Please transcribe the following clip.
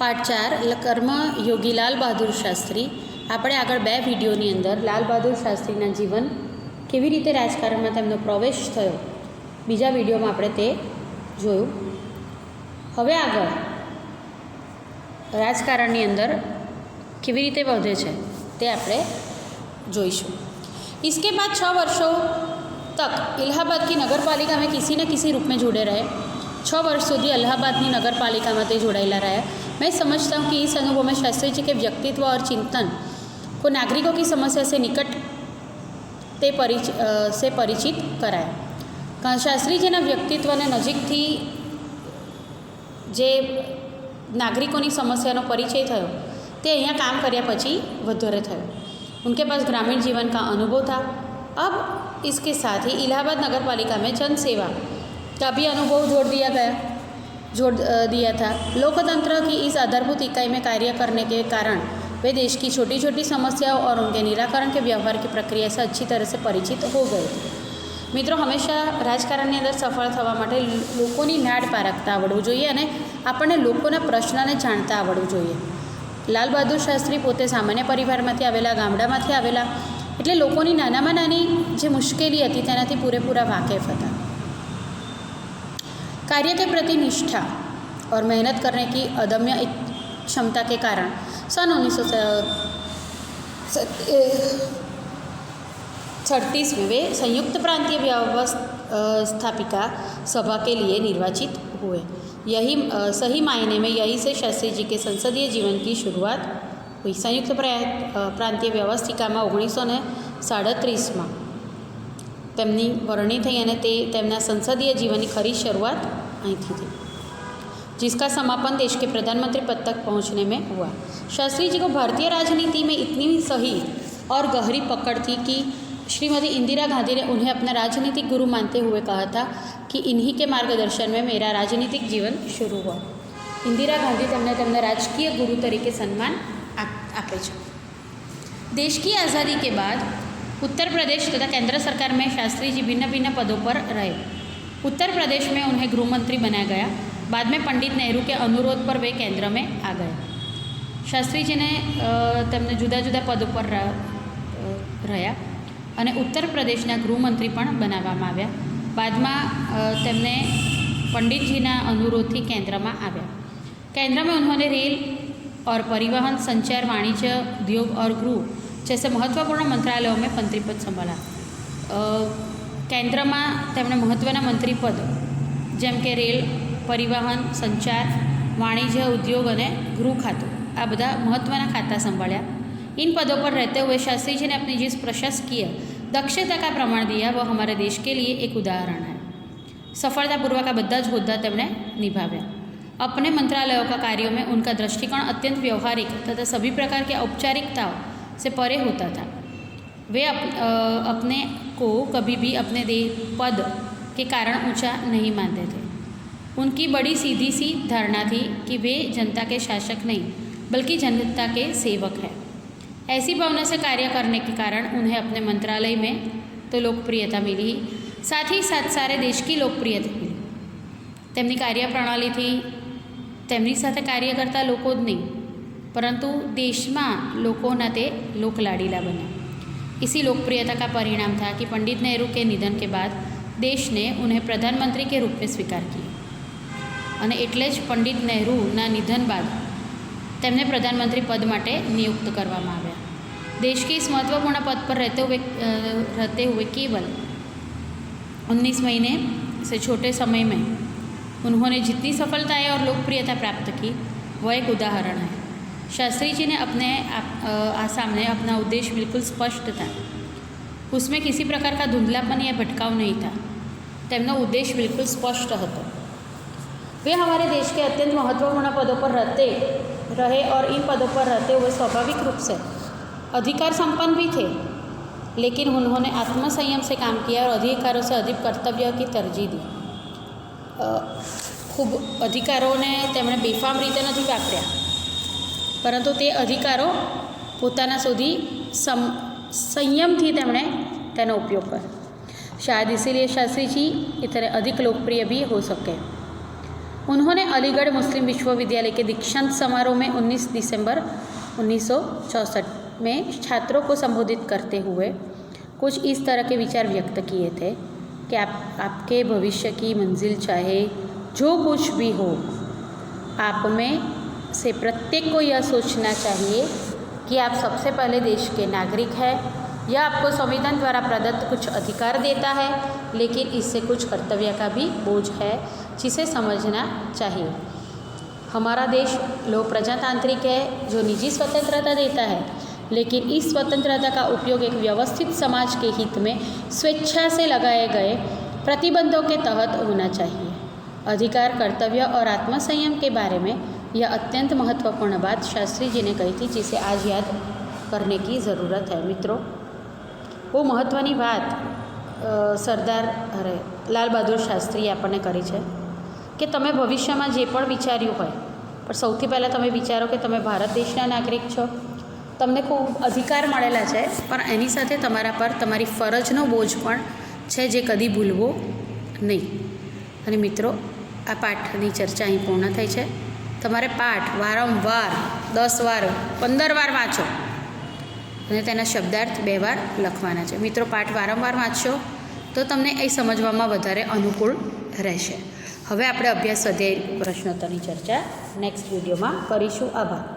પાઠ 4 કર્મ યોગી લાલ બહાદુર શાસ્ત્રી। આપણે આગળ બે વિડીયોની અંદર લાલ બહાદુર શાસ્ત્રીના જીવન કેવી રીતે રાજકારણમાં તેમનો પ્રવેશ થયો બીજા વિડીયોમાં આપણે તે જોયું। હવે આગળ રાજકારણની અંદર કેવી રીતે વધે છે તે આપણે જોઈશું। इसके बाद 6 वर्षों तक इलाहाबाद की नगर पालिका में किसी न किसी रूप में जुड़े रहे। 6 वर्ष સુધી इलाहाबादની नगरपालिका में जोड़ेला रहे। मैं समझता हूँ कि इस अनुभव में शास्त्री जी के व्यक्तित्व और चिंतन को नागरिकों की समस्या से निकट से परिचित कराया। शास्त्रीजीના વ્યક્તિત્વને નજીકથી જે નાગરિકોની સમસ્યાનો પરિચય થયો તે અહીંયા काम કર્યા પછી વધારે થયો। उनके पास ग्रामीण जीवन का अनुभव था। अब इसके साथ ही इलाहाबाद नगर पालिका में जन सेवा का भी अनुभव जोड़ दिया था। लोकतंत्र की इस आधारभूत इकाई में कार्य करने के कारण वे देश की छोटी छोटी समस्याओं और उनके निराकरण के व्यवहार की प्रक्रिया से अच्छी तरह से परिचित हो गए थे। मित्रों, हमेशा राजकारणની અંદર સફળ થવા માટે લોકોની નાડ પારખતા આવડવું જોઈએ અને આપણને લોકોના પ્રશ્નને જાણતા આવડવું જોઈએ। લાલ બહાદુર શાસ્ત્રી પોતે સામાન્ય પરિવારમાંથી આવેલા, ગામડામાંથી આવેલા, એટલે લોકોની નાનામાં નાની જે મુશ્કેલી હતી તેનાથી પૂરેપૂરા વાકેફ હતા। कार्य के प्रति निष्ठा और मेहनत करने की अदम्य क्षमता के कारण सन 1936 में वे संयुक्त प्रांतीय व्यवस्थापिका सभा के लिए निर्वाचित हुए। यही सही मायने में यही से शास्त्री जी के संसदीय जीवन की शुरुआत हुई। संयुक्त प्रांतीय व्यवस्थिका में 1937 में તેમની વરણી થઈ અને તે તેમના સંસદીય જીવનની ખરી શરૂઆત અહીંથી थी, जिसका समापन देश के प्रधानमंत्री पद तक पहुँचने में हुआ। शास्त्री जी को भारतीय राजनीति में इतनी सही और गहरी पकड़ थी कि श्रीमती इंदिरा गांधी ने उन्हें अपना राजनीतिक गुरु मानते हुए कहा था कि इन्हीं के मार्गदर्शन में मेरा राजनीतिक जीवन शुरू हुआ। इंदिरा गांधी तेमने राजकीय गुरु तरीके सम्मान आपे छे। देश की आज़ादी के बाद उत्तर प्रदेश तथा केंद्र सरकार में शास्त्री जी भिन्न भिन्न पदों पर रहे। उत्तर प्रदेश में उन्हें गृह मंत्री बनाया गया। बाद में पंडित नेहरू के अनुरोध पर वे केंद्र में आ गए। शास्त्री जी ने तेमने जुदा जुदा पदों पर रह्या અને उत्तर प्रदेशना गृहमंत्री પણ બનાવવામાં આવ્યા। બાદમાં તેમને પંડિતજીના अनुरोधથી કેન્દ્રમાં આવ્યા। केंद्र में उन्होंने रेल और परिवहन, संचार, वाणिज्य, उद्योग और गृह जैसे महत्वपूर्ण मंत्रालयों में मंत्री पद संभाला। केंद्र में तेमणे महत्वना मंत्री पद जेम के रेल, परिवहन, संचार, वाणिज्य, उद्योग और गृह खातों आ बधा महत्वना खाता संभाळ्या। इन पदों पर रहते हुए शास्त्री जी ने अपनी जिस प्रशासकीय दक्षता का प्रमाण दिया वह हमारे देश के लिए एक उदाहरण है। सफलतापूर्वक बद्धा ज होद्दा तेमणे निभाव्या। अपने मंत्रालयों का कार्यों में उनका दृष्टिकोण अत्यंत व्यवहारिक तथा सभी प्रकार की औपचारिकताओं से परे होता था। वे अपने को कभी भी अपने पद के कारण ऊंचा नहीं मानते थे। उनकी बड़ी सीधी सी धारणा थी कि वे जनता के शासक नहीं बल्कि जनता के सेवक हैं। ऐसी भावना से कार्य करने के कारण उन्हें अपने मंत्रालय में तो लोकप्रियता मिली, साथ ही साथ सारे देश की लोकप्रियता मिली। તેમની કાર્યપ્રણાલીથી તેમની સાથે કાર્ય કરતા લોકો જ નહીં परंतु देश में लोगों ते लोकलाड़ीला बना। इसी लोकप्रियता का परिणाम था कि पंडित नेहरू के निधन के बाद देश ने उन्हें प्रधानमंत्री के रूप में स्वीकार किया और एटले ज पंडित नेहरूना निधन बाद तेमने प्रधानमंत्री पद माटे नियुक्त करवामां आव्या। देश के इस महत्वपूर्ण पद पर रहते हुए केवल 19 महीने से छोटे समय में उन्होंने जितनी सफलताएं और लोकप्रियता प्राप्त की वह एक उदाहरण है। शास्त्री जी ने अपने सामने अपना उद्देश्य बिल्कुल स्पष्ट था। उसमें किसी प्रकार का धुंधलापन या भटकाव नहीं था। तेमनो उद्देश्य बिल्कुल स्पष्ट હતો। वे हमारे देश के अत्यंत महत्वपूर्ण पदों पर रहे और इन पदों पर रहते हुए स्वाभाविक रूप से अधिकार संपन्न भी थे, लेकिन उन्होंने आत्मसंयम से काम किया और अधिकारों से अधिक कर्तव्य की तरजीह दी। खूब अधिकारों ने तेमणे बेफाम रीते नहीं वापर्या, परंतु ते अधिकारों पोताना सुधी संयमथी तेमणे तेनो उपयोग कर्यो। शायद इसीलिए शास्त्री जी इतने अधिक लोकप्रिय भी हो सके। उन्होंने अलीगढ़ मुस्लिम विश्वविद्यालय के दीक्षांत समारोह में 19 दिसंबर 1964 में छात्रों को संबोधित करते हुए कुछ इस तरह के विचार व्यक्त किए थे कि आपके भविष्य की मंजिल चाहे जो कुछ भी हो, आप में से प्रत्येक को यह सोचना चाहिए कि आप सबसे पहले देश के नागरिक हैं। यह आपको संविधान द्वारा प्रदत्त कुछ अधिकार देता है, लेकिन इससे कुछ कर्तव्य का भी बोझ है जिसे समझना चाहिए। हमारा देश लोक प्रजातांत्रिक है जो निजी स्वतंत्रता देता है, लेकिन इस स्वतंत्रता का उपयोग एक व्यवस्थित समाज के हित में स्वेच्छा से लगाए गए प्रतिबंधों के तहत होना चाहिए। अधिकार, कर्तव्य और आत्मसंयम के बारे में यह अत्यंत महत्वपूर्ण बात शास्त्री जी ने कही थी, जिसे आज याद करने की ज़रूरत है। मित्रों, वो महत्वनी बात सरदार लाल बहादुर शास्त्रीએ આપણને કરી છે કે તમે ભવિષ્યમાં જે પણ વિચાર્યું હોય, પણ સૌથી પહેલાં તમે વિચારો કે તમે ભારત દેશના નાગરિક છો, તમને ખૂબ અધિકાર મળેલા છે, પણ એની સાથે તમારા પર તમારી ફરજનો બોજ પણ છે જે કદી ભૂલવો નહીં। અને મિત્રો, આ પાઠની ચર્ચા અહીં પૂર્ણ થઈ છે। તમારે પાઠ વારંવાર 10 વાર 15 વાર વાંચો અને તેના શબ્દાર્થ 2 વાર લખવાના છે। મિત્રો, પાઠ વારંવાર વાંચશો તો તમને એ સમજવામાં વધારે અનુકૂળ રહેશે। હવે આપણે અભ્યાસ સ્વાધ્યાય પ્રશ્નોત્તરની ચર્ચા નેક્સ્ટ વિડીયોમાં કરીશું। આભાર।